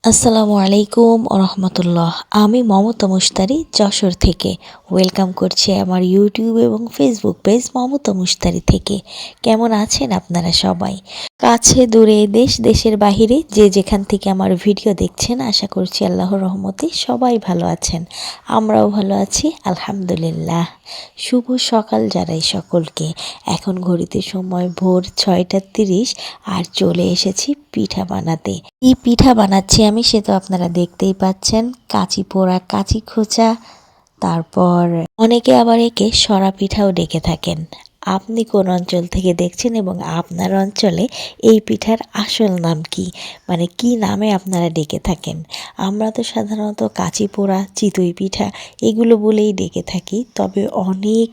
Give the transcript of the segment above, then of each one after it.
আসসালামু আলাইকুম রহমতুল্লাহ। আমি মমতা মুশতারি যশোর থেকে ওয়েলকাম করছি আমার ইউটিউব এবং ফেসবুক পেজ মমতা মুশতারি থেকে। কেমন আছেন আপনারা সবাই? কাছে দূরে দেশ দেশের বাহিরে যে যেখান থেকে আমার ভিডিও দেখছেন, আশা করছি আল্লাহর রহমতে সবাই ভালো আছেন। আমরাও ভালো আছি আলহামদুলিল্লাহ। শুভ সকাল জানাই সকলকে। এখন ঘড়িতে সময় ভোর 6টা 30 আর চলে এসেছি পিঠা বানাতে। এই পিঠা বানাচ্ছি আমি, সে তো আপনারা দেখতেই পাচ্ছেন। কাঁচি পোড়া, কাঁচি খোঁচা, তারপর অনেকে আবার একে সরা পিঠাও ডেকে থাকেন। আপনি কোন অঞ্চল থেকে দেখছেন এবং আপনার অঞ্চলে এই পিঠার আসল নাম কি, মানে কি নামে আপনারা ডেকে থাকেন? আমরা তো সাধারণত কাঁচি পোড়া, চিতই পিঠা এগুলো বলেই ডেকে থাকি। তবে অনেক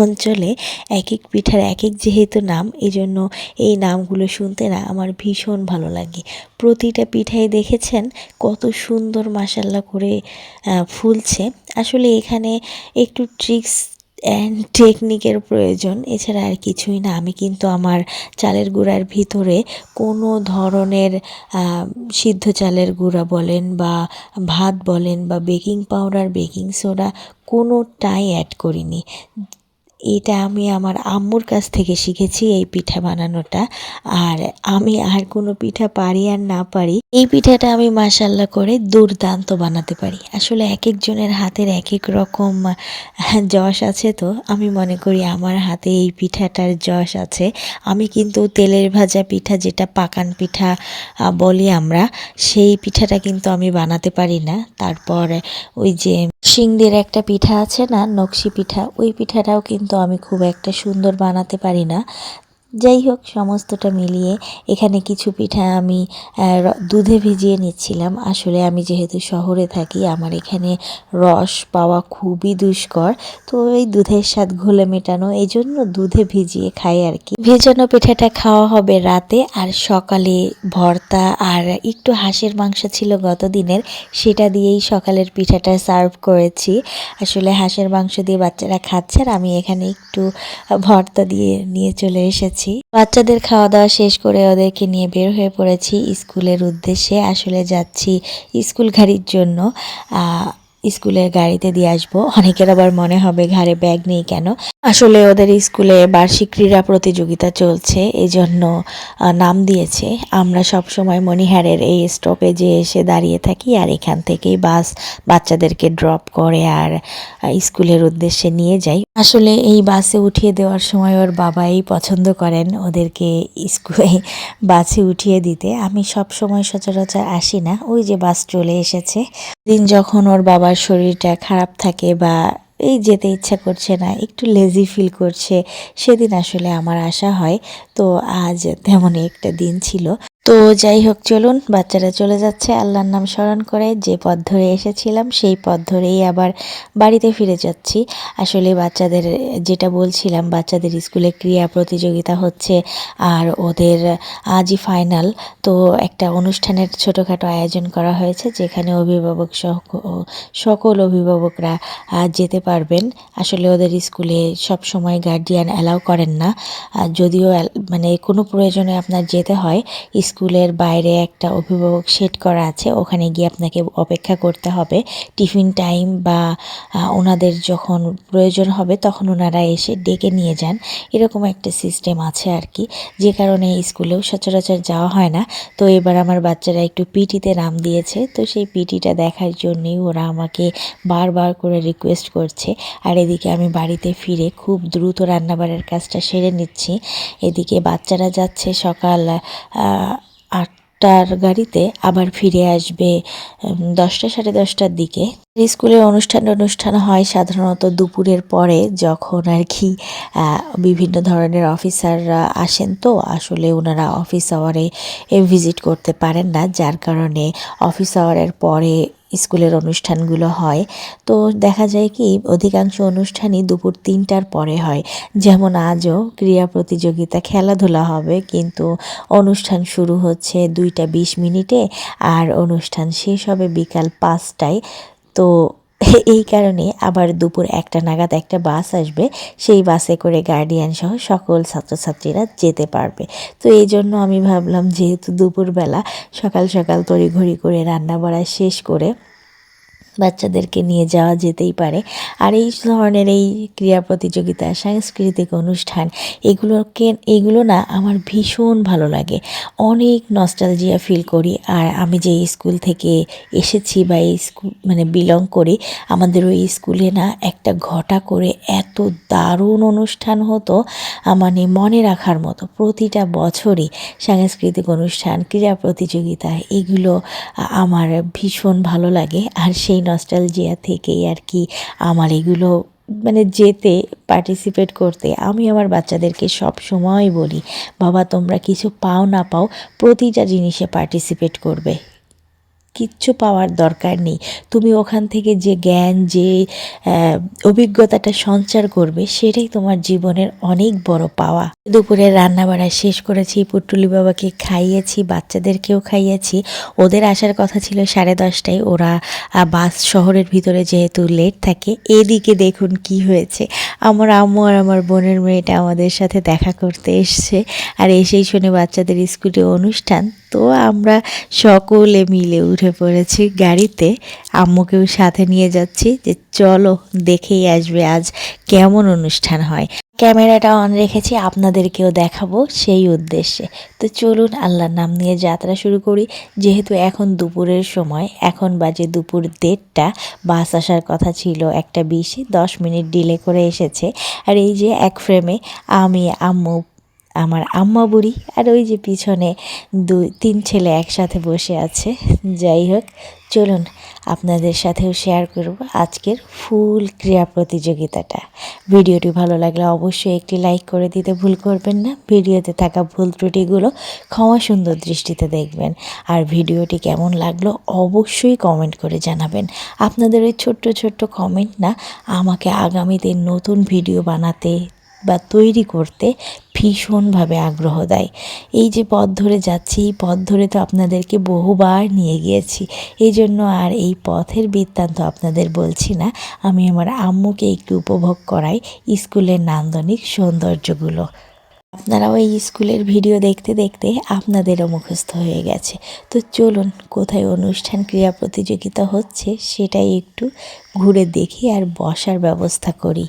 অঞ্চলে এক এক পিঠার এক এক যেহেতু নাম, এজন্য এই নামগুলো শুনতে না আমার ভীষণ ভালো লাগে। প্রতিটা পিঠাই দেখেছেন কত সুন্দর মাশাল্লাহ করে ফুলছে। আসলে এখানে একটু ট্রিক্স অ্যান্ড টেকনিকের প্রয়োজন, এছাড়া আর কিছুই না। আমি কিন্তু আমার চালের গুঁড়ার ভিতরে কোনো ধরনের সিদ্ধ চালের গুঁড়া বলেন বা ভাত বলেন বা বেকিং পাউডার, বেকিং সোডা কোনোটাই অ্যাড করিনি। এটা আমি আমার আম্মুর কাছ থেকে শিখেছি এই পিঠা বানানোটা। আর আমি আর কোনো পিঠা পারি আর না পারি, এই পিঠাটা আমি মাশাল্লাহ করে দুর্দান্ত বানাতে পারি। আসলে এক একজনের হাতের এক এক রকম যশ আছে, তো আমি মনে করি আমার হাতে এই পিঠাটার যশ আছে। আমি কিন্তু তেলের ভাজা পিঠা, যেটা পাকান পিঠা বলি আমরা, সেই পিঠাটা কিন্তু আমি বানাতে পারি না। তারপর ওই যে সিংদের একটা পিঠা আছে না, নকশি পিঠা, ওই পিঠাটাও কিন্তু আমি খুব একটা সুন্দর বানাতে পারি না। যাই হোক, সমস্তটা মিলিয়ে এখানে কিছু পিঠা আমি দুধে ভিজিয়ে নিচ্ছিলাম। আসলে আমি যেহেতু শহরে থাকি, আমার এখানে রস পাওয়া খুবই দুষ্কর। তো এই দুধের স্বাদ ঘোলে মেটানো, এই জন্য দুধে ভিজিয়ে খাই আর কি। ভেজানো পিঠাটা খাওয়া হবে রাতে, আর সকালে ভর্তা আর একটু হাঁসের মাংস ছিল গত দিনের, সেটা দিয়েই সকালের পিঠাটা সার্ভ করেছি। আসলে হাঁসের মাংস দিয়ে বাচ্চারা খাচ্ছে, আর আমি এখানে একটু ভর্তা দিয়ে নিয়ে চলে এসেছি। বাচ্চাদের খাওয়া দাওয়া শেষ করে ওদেরকে নিয়ে বের হয়ে পড়েছি স্কুলের উদ্দেশ্যে। আসলে যাচ্ছি স্কুল গাড়ির জন্য। স্কুলের গাড়িতে দিয়ে আসবো। অনেকের আবার মনে হবে ঘাড়ে ব্যাগ নেই কেন। আসলে ওদের স্কুলে বার্ষিক ক্রীড়া প্রতিযোগিতা চলছে, এই জন্য নাম দিয়েছে। আমরা সব সময় মণিহারের এই স্টপেজে এসে দাঁড়িয়ে থাকি, আর এখান থেকেই বাস বাচ্চাদেরকে ড্রপ করে আর স্কুলের উদ্দেশ্যে নিয়ে যাই। আসলে এই বাসে উঠিয়ে দেওয়ার সময় ওর বাবাই পছন্দ করেন ওদেরকে স্কুলে বাসে উঠিয়ে দিতে। আমি সব সময় সচরাচর আসি না, ওই যে বাস চলে এসেছে। দিন যখন ওর বাবার শরীরটা খারাপ থাকে বা এই যেতে ইচ্ছা করছে না, একটু লেজি ফিল করছে, সেদিন আসলে আমার আসা হয়। তো আজ তেমনই একটা দিন ছিল। তো যাই হোক, চলুন, বাচ্চারা চলে যাচ্ছে আল্লাহর নাম স্মরণ করে। যে পথ ধরে এসেছিলাম সেই পথ ধরেই আবার বাড়িতে ফিরে যাচ্ছি। আসলে বাচ্চাদের, যেটা বলছিলাম, বাচ্চাদের স্কুলে ক্রীড়া প্রতিযোগিতা হচ্ছে আর ওদের আজই ফাইনাল। তো একটা অনুষ্ঠানের ছোটোখাটো আয়োজন করা হয়েছে, যেখানে অভিভাবক সহ সকল অভিভাবকরা যেতে পারবেন। আসলে ওদের স্কুলে সব সময় গার্ডিয়ান অ্যালাউ করেন না। যদিও মানে কোনো প্রয়োজনে আপনার যেতে হয়, স্কুলের বাইরে একটা অভিভাবক সেট করা আছে, ওখানে গিয়ে আপনাকে অপেক্ষা করতে হবে। টিফিন টাইম বা ওনাদের যখন প্রয়োজন হবে তখন ওনারা এসে ডেকে নিয়ে যান, এরকম একটা সিস্টেম আছে আর কি। যে কারণে স্কুলেও সচরাচর যাওয়া হয় না। তো এবার আমার বাচ্চারা একটু পিটিতে নাম দিয়েছে, তো সেই পিটিটা দেখার জন্যই ওরা আমাকে বারবার করে রিকোয়েস্ট করছে। আর এদিকে আমি বাড়িতে ফিরে খুব দ্রুত রান্নাবাড়ার কাজটা সেরে নিচ্ছি। এদিকে বাচ্চারা যাচ্ছে সকাল 8টার গাড়িতে, আবার ফিরে আসবে 10টা 10:30টার দিকে। স্কুলের অনুষ্ঠান হয় সাধারণত দুপুরের পরে, যখন আর কি বিভিন্ন ধরনের অফিসাররা আসেন। তো আসলে ওনারা অফিস আওয়ারে ভিজিট করতে পারেন না, যার কারণে অফিস আওয়ারের পরে স্কুলের অনুষ্ঠানগুলো হয়। তো দেখা যায় কি, অধিকাংশ অনুষ্ঠানই দুপুর 3টার পরে হয়। যেমন আজও ক্রীড়া প্রতিযোগিতা, খেলাধুলা হবে, কিন্তু অনুষ্ঠান শুরু হচ্ছে 2টা 20 মিনিটে আর অনুষ্ঠান শেষ হবে বিকাল 5টায়। তো এই কারণে আবার দুপুর 1টা নাগাদ একটা বাস আসবে, সেই বাসে করে গার্ডিয়ান সহ সকল ছাত্রছাত্রীরা যেতে পারবে। তো এই জন্য আমি ভাবলাম যেহেতু দুপুরবেলা সকাল সকাল তড়িঘড়ি করে রান্না বাড়া শেষ করে বাচ্চাদেরকে নিয়ে যাওয়া যেতেই পারে। আর এই ধরনের এই ক্রীড়া প্রতিযোগিতা, সাংস্কৃতিক অনুষ্ঠান এগুলো না আমার ভীষণ ভালো লাগে, অনেক নস্টালজিয়া ফিল করি। আর আমি যে স্কুল থেকে এসেছি বা এই স্কুল মানে বিলং করি, আমাদের ওই স্কুলে না একটা ঘটা করে এত দারুণ অনুষ্ঠান হতো, মানে মনে রাখার মতো। প্রতিটা বছরই সাংস্কৃতিক অনুষ্ঠান, ক্রীড়া প্রতিযোগিতা এগুলো আমার ভীষণ ভালো লাগে। আর সেই নস্টালজিয়া থেকেই আর কি আমার এগুলো মানে যেতে, পার্টিসিপেট করতে আমি আমার বাচ্চাদেরকে সব সময় বলি, বাবা তোমরা কিছু পাও না পাও প্রতিটা জিনিসে পার্টিসিপেট করবে, কিচ্ছু পাওয়ার দরকার নেই। তুমি ওখান থেকে যে জ্ঞান, যে অভিজ্ঞতাটা সঞ্চার করবে সেটাই তোমার জীবনের অনেক বড় পাওয়া। দুপুরে রান্নাবাড়া শেষ করেছি, পুটুলি বাবাকে খাইয়েছি, বাচ্চাদেরকেও খাইয়েছি। ওদের আসার কথা ছিল 10:30টায়, ওরা বাস শহরের ভিতরে যেহেতু লেট থাকে। এদিকে দেখুন কি হয়েছে, আমার আম্মু আর আমার বোনের মেয়েটা আমাদের সাথে দেখা করতে এসছে। আর এসেই শুনে বাচ্চাদের স্কুলে অনুষ্ঠান, তো আমরা সকলে মিলে উঠে পড়েছি গাড়িতে, আম্মুকেও সাথে নিয়ে যাচ্ছি যে চলো দেখেই আসবে আজ কেমন অনুষ্ঠান হয়। ক্যামেরাটা অন রেখেছি, আপনাদেরকেও দেখাবো সেই উদ্দেশ্যে। তো চলুন আল্লাহর নাম নিয়ে যাত্রা শুরু করি। যেহেতু এখন দুপুরের সময়, এখন বাজে দুপুর 1:30, বাস আসার কথা ছিল 1:20, 10 মিনিট ডিলে করে এসেছে। আর এই যে এক ফ্রেমে আমি, আম্মু, আমার আম্মা বুড়ি, আর ওই যে পিছনে 2-3 ছেলে একসাথে বসে আছে। যাই হোক, চলুন আপনাদের সাথেও শেয়ার করব আজকের ফুল ক্রীড়া প্রতিযোগিতাটা। ভিডিওটি ভালো লাগলে অবশ্যই একটি লাইক করে দিতে ভুল করবেন না। ভিডিওতে থাকা ভুল ত্রুটিগুলো ক্ষমা সুন্দর দৃষ্টিতে দেখবেন। আর ভিডিওটি কেমন লাগলো অবশ্যই কমেন্ট করে জানাবেন। আপনাদের ওই ছোট্ট ছোট্ট কমেন্ট না আমাকে আগামীতে নতুন ভিডিও বানাতে বা তৈরি করতে ভীষণভাবে আগ্রহ দেয়। এই যে পথ ধরে যাচ্ছি, এই পথ ধরে তো আপনাদেরকে বহুবার নিয়ে গিয়েছি, এই জন্য আর এই পথের বৃত্তান্ত আপনাদের বলছি না। আমি আমার আম্মুকে একটু উপভোগ করাই স্কুলের নান্দনিক সৌন্দর্যগুলো। আপনারাও এই স্কুলের ভিডিও দেখতে দেখতে আপনাদেরও মুখস্থ হয়ে গেছে। তো চলুন কোথায় অনুষ্ঠান, ক্রীড়া প্রতিযোগিতা হচ্ছে সেটাই একটু ঘুরে দেখি আর বসার ব্যবস্থা করি।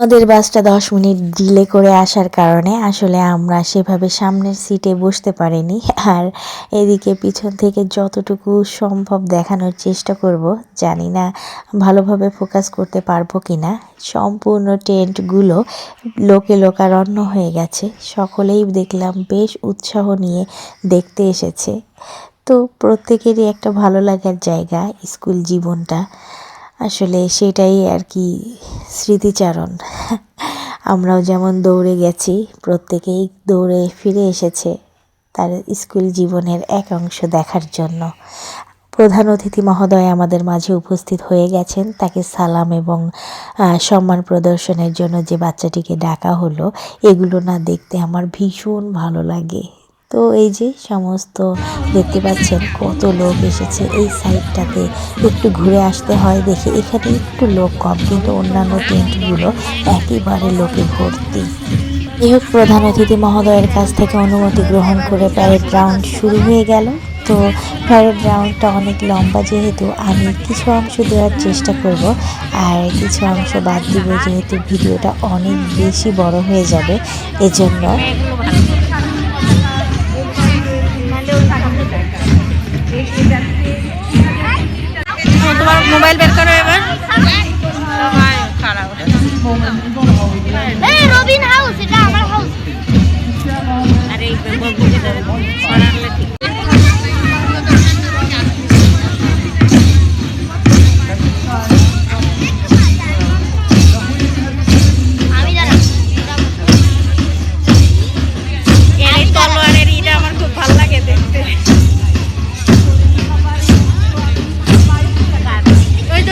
আমাদের বাসটা 10 মিনিট ডিলে করে আসার কারণে আসলে আমরা সেভাবে সামনের সিটে বসতে পারিনি। আর এদিকে পিছন থেকে যতটুকু সম্ভব দেখানোর চেষ্টা করব, জানি না ভালোভাবে ফোকাস করতে পারবো কি না। সম্পূর্ণ টেন্টগুলো লোকে লোকারণ্য হয়ে গেছে, সকলেই দেখলাম বেশ উৎসাহ নিয়ে দেখতে এসেছে। তো প্রত্যেকেরই একটা ভালো লাগার জায়গা স্কুল জীবনটা, আসলে সেটাই আর কি স্মৃতিচারণ। আমরাও যেমন দৌড়ে গেছি, প্রত্যেকেই দৌড়ে ফিরে এসেছে তার স্কুল জীবনের এক অংশ দেখার জন্য। প্রধান অতিথি মহোদয় আমাদের মাঝে উপস্থিত হয়ে গেছেন, তাকে সালাম এবং সম্মান প্রদর্শনের জন্য যে বাচ্চাটিকে ডাকা হলো, এগুলো না দেখতে আমার ভীষণ ভালো লাগে। তো এই যে সমস্ত দেখতে পাচ্ছেন কত লোক এসেছে এই সাইডটাতে, একটু ঘুরে আসতে হয় দেখে এখানে একটু লোক কম, কিন্তু অন্যান্য টেন্টগুলো একেবারে লোকে ভর্তি। যাই হোক, প্রধান অতিথি মহোদয়ের কাছ থেকে অনুমতি গ্রহণ করে প্যারেড রাউন্ড শুরু হয়ে গেল। তো প্যারেড রাউন্ডটা অনেক লম্বা, যেহেতু আমি কিছু অংশ দেওয়ার চেষ্টা করব আর কিছু অংশ বাদ দিব, যেহেতু ভিডিওটা অনেক বেশি বড় হয়ে যাবে, এজন্য মোবাইল বের করো এবার সবাই খারাপ এই রবিন হাউস এটা আমার হাউস আরে এই বগুড়িটা ছড়ালে ঠিক আমি জানা এই তলোয়ারের ইটা আমার খুব ভালো লাগে দেখতে ওই তো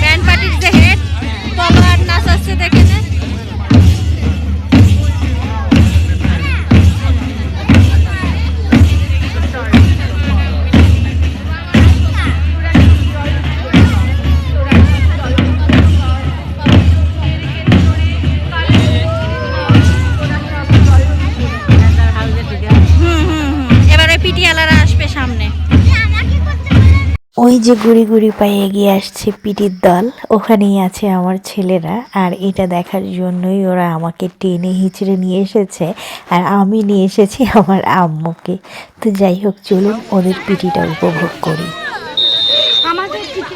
ব্যান্ড পার্টির যে হেড তলোয়ার নাচ আসছে দেখে না এবার ওই পিটিয়ালারা আসবে সামনে ওই যে গুড়ি গুড়ি পায়ে এগিয়ে আসছে পিটির দল, ওখানেই আছে আমার ছেলেরা। আর এটা দেখার জন্যই ওরা আমাকে টেনে হিচড়ে নিয়ে এসেছে, আর আমি নিয়ে এসেছি আমার আম্মুকে। তো যাই হোক, চলুন ওদের পিটিটা উপভোগ করি। আমাদের থেকে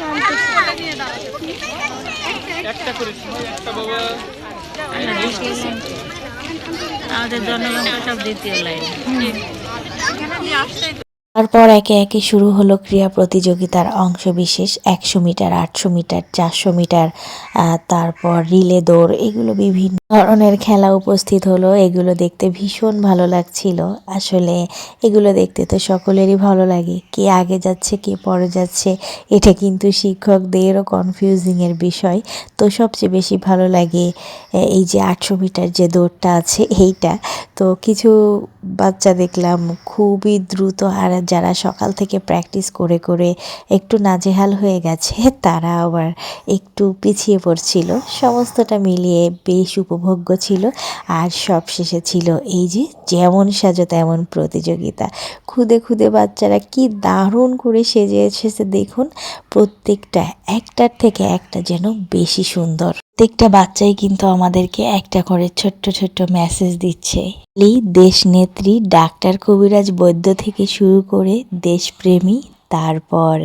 আমাদের জনগণটা সব দ্বিতীয় লাইন তারপর একে একে শুরু হলো ক্রীড়া প্রতিযোগিতার অংশবিশেষ। 100 মিটার, 800 মিটার, 400 মিটার, তারপর রিলে দৌড়, এগুলো বিভিন্ন ধরনের খেলা উপস্থিত হলো। এগুলো দেখতে ভীষণ ভালো লাগছিল। আসলে এগুলো দেখতে তো সকলেরই ভালো লাগে, কে আগে যাচ্ছে কে পরে যাচ্ছে এটা কিন্তু শিক্ষকদেরও কনফিউজিংয়ের বিষয়। তো সবচেয়ে বেশি ভালো লাগে এই যে 800 মিটার যে দৌড়টা আছে এইটা। তো কিছু বাচ্চা দেখলাম খুবই দ্রুত, আর যারা সকাল থেকে প্র্যাকটিস করে করে একটু নাজেহাল হয়ে গেছে তারা আবার একটু পিছিয়ে পড়ছিল। সমস্তটা মিলিয়ে বেশ উপভোগ্য ছিল। আর সব শেষে ছিল এই যে যেমন সাজো তেমন প্রতিযোগিতা। খুদে খুদে বাচ্চারা কি দারুণ করে সেজে এসেছে দেখুন। প্রত্যেকটা একটার থেকে একটা যেন বেশি সুন্দর। প্রত্যেকটা বাচ্চাই কিন্তু আমাদেরকে একটা করে ছোট্ট ছোট্ট মেসেজ দিচ্ছে। এই দেশ নেত্রী, ডাক্তার, কবিরাজ, বৈদ্য থেকে শুরু করে দেশপ্রেমী, তারপর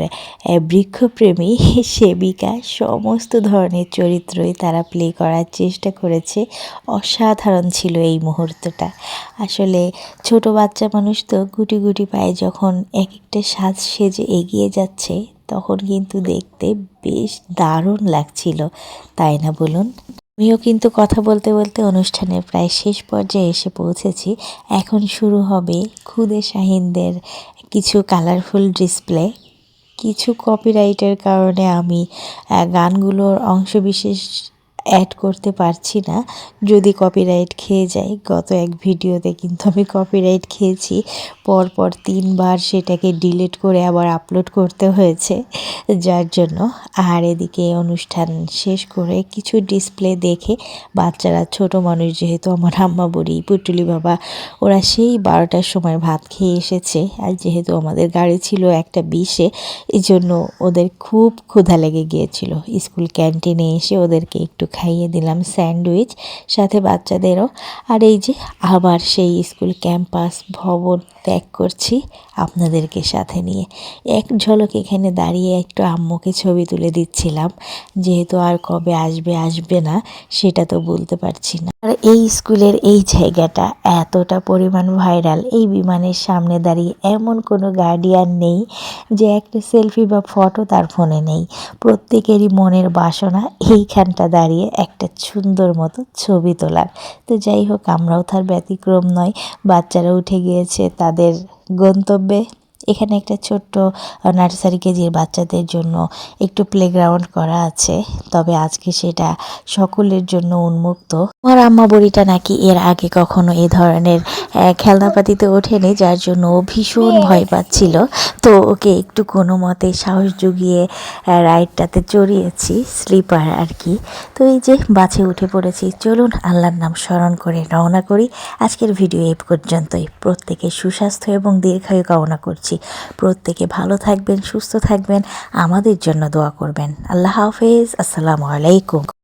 বৃক্ষপ্রেমী, সেবিকা, সমস্ত ধরনের চরিত্রই তারা প্লে করার চেষ্টা করেছে। অসাধারণ ছিল এই মুহূর্তটা। আসলে ছোট বাচ্চা মানুষ তো গুটি গুটি পায়ে যখন এক একটা সাজ সেজে এগিয়ে যাচ্ছে, তখন কিন্তু দেখতে বেশ দারুণ লাগছিল, তাই না বলুন? আমিও কিন্তু কথা বলতে বলতে অনুষ্ঠানের প্রায় শেষ পর্যায়ে এসে পৌঁছেছি। এখন শুরু হবে খুদে শাহিনদের কিছু কালারফুল ডিসপ্লে। কিছু কপিরাইটের কারণে আমি গানগুলোর অংশবিশেষ অ্যাড করতে পারছি না, যদি কপিরাইট খেয়ে যাই। গত এক ভিডিওতে কিন্তু আমি কপিরাইট খেয়েছি, পরপর 3 বার সেটাকে ডিলিট করে আবার আপলোড করতে হয়েছে, যার জন্য। আর এদিকে অনুষ্ঠান শেষ করে কিছু ডিসপ্লে দেখে বাচ্চারা, ছোট মানুষ যেহেতু, আমার আম্মা বুড়ি, পুটুলি বাবা, ওরা সেই 12টার সময় ভাত খেয়ে এসেছে। আর যেহেতু আমাদের গাড়ি ছিল 1:20-এ, এই জন্য ওদের খুব ক্ষুধা লেগে গিয়েছিল। স্কুল ক্যান্টিনে এসে ওদেরকে একটু খাইয়ে দিলাম স্যান্ডউইচ, সাথে বাচ্চাদেরও। আর এই যে আবার সেই স্কুল ক্যাম্পাস ভবন ত্যাগ করছি আপনাদেরকে সাথে নিয়ে। এক ঝলক এখানে দাঁড়িয়ে একটু আম্মুকে ছবি তুলে দিচ্ছিলাম, যেহেতু আর কবে আসবে না সেটা তো বলতে পারছি না। আর এই স্কুলের এই জায়গাটা এতটা পরিমাণ ভাইরাল, এই বিমানের সামনে দাঁড়িয়ে এমন কোনো গার্ডিয়ান নেই যে একটা সেলফি বা ফটো তার ফোনে নেই। প্রত্যেকেরই মনের বাসনা এইখানটা দাঁড়িয়ে একটা সুন্দর মতো ছবি তোলার। তো যাই হোক, আমরাও তার ব্যতিক্রম নয়। বাচ্চারা উঠে গিয়েছে তাদের গন্তব্যে। এখানে একটা ছোট্ট নার্সারি কেজির বাচ্চাদের জন্য একটু প্লেগ্রাউন্ড করা আছে, তবে আজকে সেটা সকলের জন্য উন্মুক্ত। আমার আম্মা বুড়িটা নাকি এর আগে কখনো এ ধরনের খেলনাপাতিতে ওঠেনি, যার জন্য ও ভীষণ ভয় পাচ্ছিল। তো ওকে একটু কোনো মতে সাহস জুগিয়ে রাইডটাতে চড়িয়েছি, স্লিপার আর কি। তো এই যে বাসে উঠে পড়েছি। চলুন আল্লাহর নাম স্মরণ করে রওনা করি। আজকের ভিডিও এই পর্যন্তই। প্রত্যেকের সুস্বাস্থ্য এবং দীর্ঘায়ু কামনা করছি। প্রত্যেকে ভালো থাকবেন, সুস্থ থাকবেন, আমাদের জন্য দোয়া করবেন। আল্লাহ হাফেজ, আসসালামু আলাইকুম।